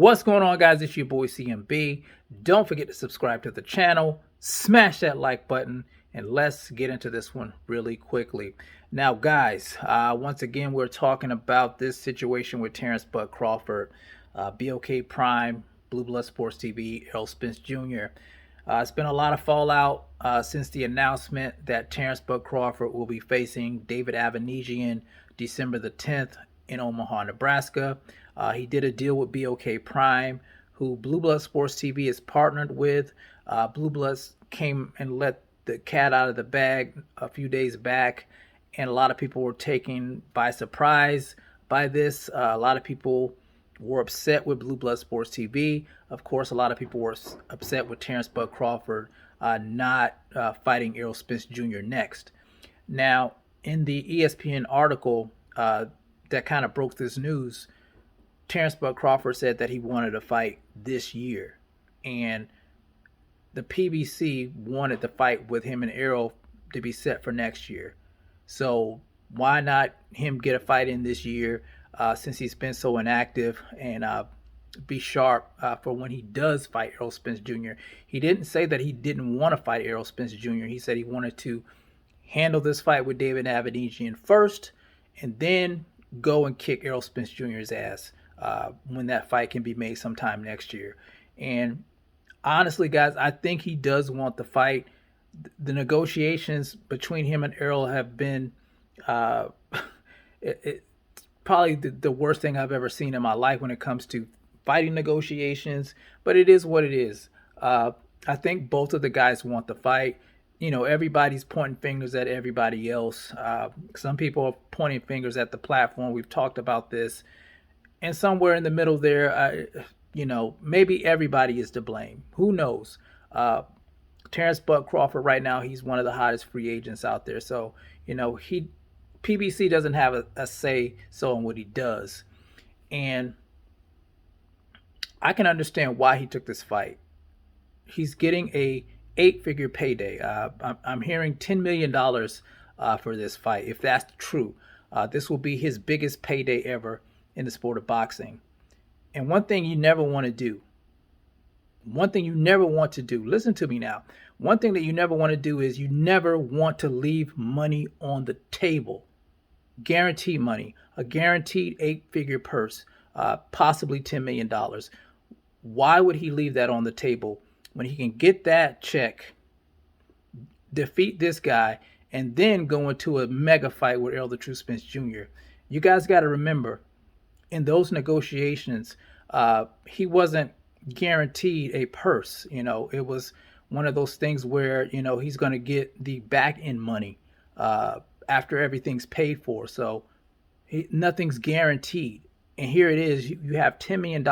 What's going on, guys? It's your boy CMB. Don't forget to subscribe to the channel, smash that like button, and let's get into this one really quickly. Now, guys, once again, we're talking about this situation with Terence Crawford, BLK Prime, Blue Blood Sports TV, Errol Spence Jr. It's been a lot of fallout since the announcement that Terence Crawford will be facing David Avanesian December the 10th in Omaha, Nebraska. He did a deal with BLK Prime, who Blue Blood Sports TV is partnered with. Blue Bloods came and let the cat out of the bag a few days back, and a lot of people were taken by surprise by this. A lot of people were upset with Blue Blood Sports TV. Of course, a lot of people were upset with Terence Crawford not fighting Errol Spence Jr. next. Now, in the ESPN article that kind of broke this news, Terence Crawford said that he wanted to fight this year, and the PBC wanted the fight with him and Errol to be set for next year. So why not him get a fight in this year since he's been so inactive, and be sharp for when he does fight Errol Spence Jr. He didn't say that he didn't want to fight Errol Spence Jr. He said he wanted to handle this fight with David Avanesian first, and then go and kick Errol Spence Jr.'s ass when that fight can be made sometime next year. And honestly, guys, I think he does want the fight. The negotiations between him and Errol have been probably the worst thing I've ever seen in my life when it comes to fighting negotiations, but it is what it is. I think both of the guys want the fight. You know, everybody's pointing fingers at everybody else. Some people are pointing fingers at the platform. We've talked about this. And somewhere in the middle there, you know, maybe everybody is to blame. Who knows? Terence Crawford right now, he's one of the hottest free agents out there. So, you know, PBC doesn't have a say so in what he does. And I can understand why he took this fight. He's getting a 8-figure payday. I'm hearing $10 million for this fight. If that's true, this will be his biggest payday ever in the sport of boxing. And one thing you never want to do, listen to me now. One thing that you never want to do is you never want to leave money on the table. Guaranteed money, a guaranteed 8-figure purse, possibly $10 million. Why would he leave that on the table when he can get that check, defeat this guy, and then go into a mega fight with Errol the True Spence Jr.? You guys got to remember, in those negotiations, he wasn't guaranteed a purse. You know, it was one of those things where, you know, he's going to get the back end money after everything's paid for. So nothing's guaranteed. And here it is. You have $10 million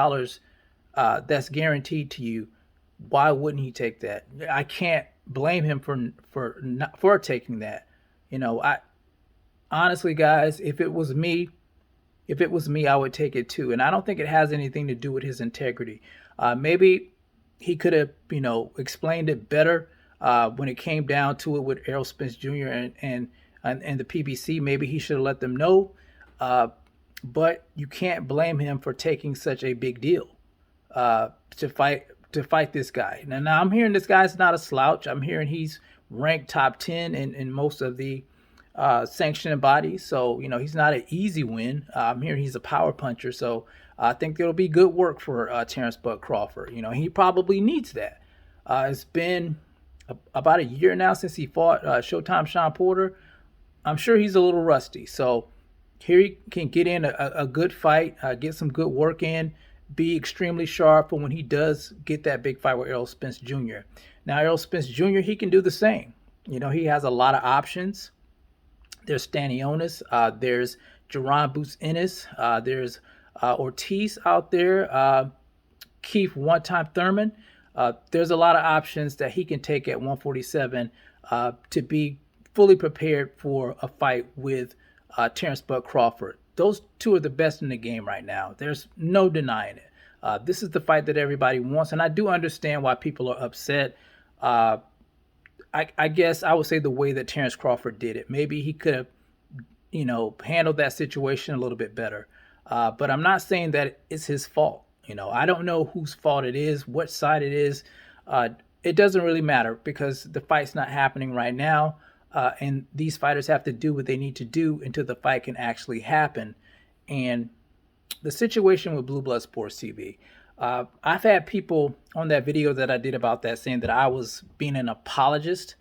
that's guaranteed to you. Why wouldn't he take that? I can't blame him for taking that. You know, honestly, guys, if it was me, I would take it too. And I don't think it has anything to do with his integrity. Maybe he could have, you know, explained it better when it came down to it with Errol Spence Jr. and the PBC. Maybe he should have let them know. But you can't blame him for taking such a big deal to fight this guy. Now I'm hearing this guy's not a slouch. I'm hearing he's ranked top 10 in most of the sanctioning bodies. So, you know, he's not an easy win. I'm hearing he's a power puncher. So I think it'll be good work for Terence Crawford. You know, he probably needs that. It's been about a year now since he fought Showtime Sean Porter. I'm sure he's a little rusty. So here he can get in a good fight, get some good work in, be extremely sharp for when he does get that big fight with Errol Spence Jr. Now, Errol Spence Jr., he can do the same. You know, he has a lot of options. There's Stanionis, there's Jerron Boots Ennis, there's Ortiz out there, Keith One-Time Thurman. There's a lot of options that he can take at 147 to be fully prepared for a fight with Terence Crawford. Those two are the best in the game right now. There's no denying it. This is the fight that everybody wants, and I do understand why people are upset. I guess I would say the way that Terence Crawford did it. Maybe he could have, you know, handled that situation a little bit better. But I'm not saying that it's his fault. I don't know whose fault it is, what side it is. Uh, it doesn't really matter because the fight's not happening right now. And these fighters have to do what they need to do until the fight can actually happen. And the situation with Blue Blood Sports TV, I've had people on that video that I did about that saying that I was being an apologist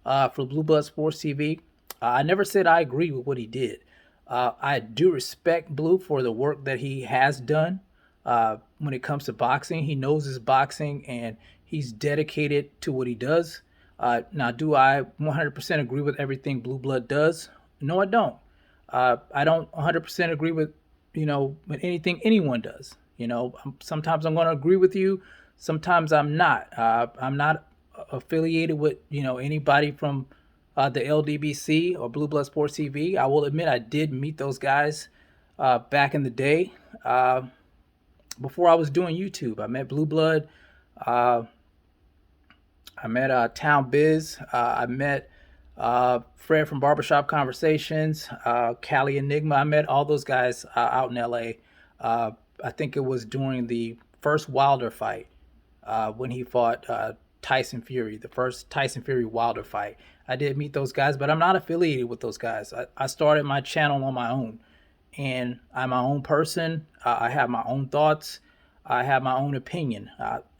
for Blue Blood Sports TV. I never said I agree with what he did. I do respect Blue for the work that he has done when it comes to boxing. He knows his boxing and he's dedicated to what he does. Now, do I 100% agree with everything Blue Blood does? No, I don't. I don't 100% agree with with anything anyone does. Sometimes I'm going to agree with you. Sometimes I'm not. I'm not affiliated with anybody from the LDBC or Blue Blood Sports TV. I will admit I did meet those guys back in the day before I was doing YouTube. I met Blue Blood. I met Town Biz. I met Fred from Barbershop Conversations, Cali Enigma. I met all those guys out in LA. I think it was during the first Wilder fight when he fought Tyson Fury, the first Tyson Fury Wilder fight. I did meet those guys, but I'm not affiliated with those guys. I started my channel on my own, and I'm my own person. I have my own thoughts. I have my own opinion.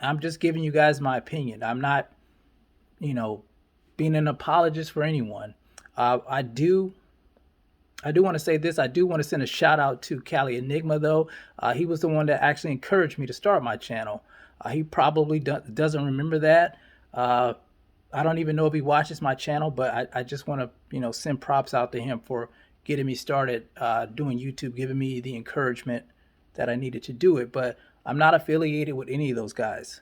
I'm just giving you guys my opinion. I'm not, being an apologist for anyone. I do want to say this. I do want to send a shout out to Cali Enigma, though. He was the one that actually encouraged me to start my channel. He probably doesn't remember that. I don't even know if he watches my channel, but I just want to, send props out to him for getting me started doing YouTube, giving me the encouragement that I needed to do it. But I'm not affiliated with any of those guys.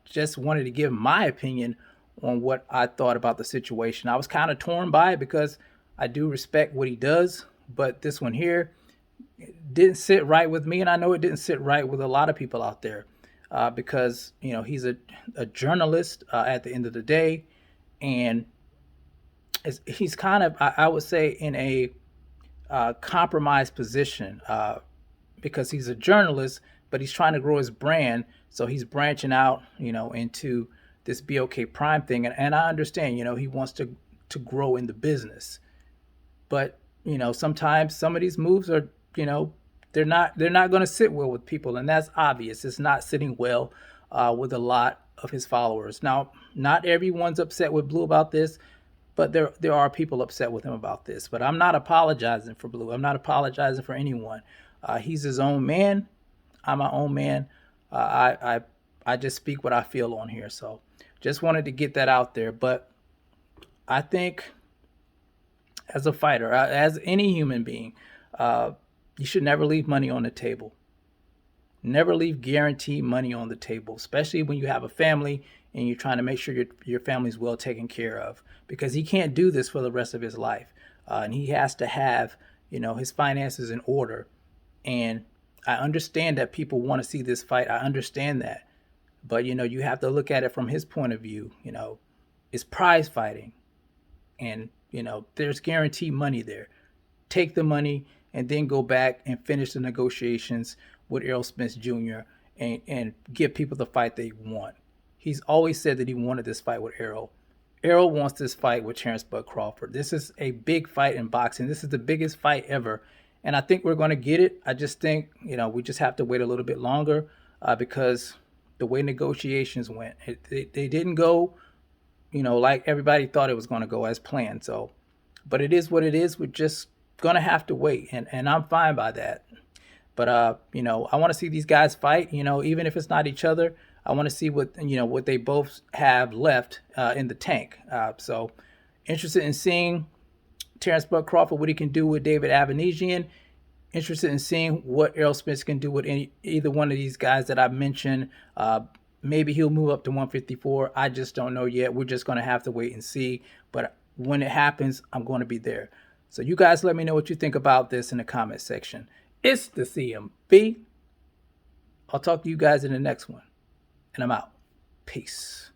Just wanted to give my opinion on what I thought about the situation. I was kind of torn by it because I do respect what he does, but this one here didn't sit right with me, and I know it didn't sit right with a lot of people out there because he's a journalist at the end of the day, and he's kind of, I would say, in a compromised position because he's a journalist, but he's trying to grow his brand, so he's branching out, into this BLK Prime thing, and I understand, he wants to grow in the business, but sometimes some of these moves are, they're not going to sit well with people, and that's obvious. It's not sitting well with a lot of his followers. Now, not everyone's upset with Blue about this, but there are people upset with him about this. But I'm not apologizing for Blue. I'm not apologizing for anyone. He's his own man. I'm my own man. I just speak what I feel on here. So just wanted to get that out there. But I think as a fighter, as any human being, you should never leave money on the table. Never leave guaranteed money on the table, especially when you have a family and you're trying to make sure your family's well taken care of, because he can't do this for the rest of his life. And he has to have, his finances in order. And I understand that people want to see this fight. I understand that. But, you have to look at it from his point of view. It's prize fighting. And, there's guaranteed money there. Take the money and then go back and finish the negotiations with Errol Spence Jr. and give people the fight they want. He's always said that he wanted this fight with Errol. Errol wants this fight with Terence Crawford. This is a big fight in boxing. This is the biggest fight ever. And I think we're going to get it. I just think, we just have to wait a little bit longer because the way negotiations went, they didn't go, like everybody thought it was going to go as planned. So, but it is what it is. We're just going to have to wait. And I'm fine by that. But, I want to see these guys fight, even if it's not each other. I want to see what they both have left in the tank. So interested in seeing Terence Crawford, what he can do with David Avanesian. Interested in seeing what Errol Spence can do with either one of these guys that I mentioned. Maybe he'll move up to 154. I just don't know yet. We're just going to have to wait and see. But when it happens, I'm going to be there. So you guys let me know what you think about this in the comment section. It's the CMB. I'll talk to you guys in the next one. And I'm out. Peace.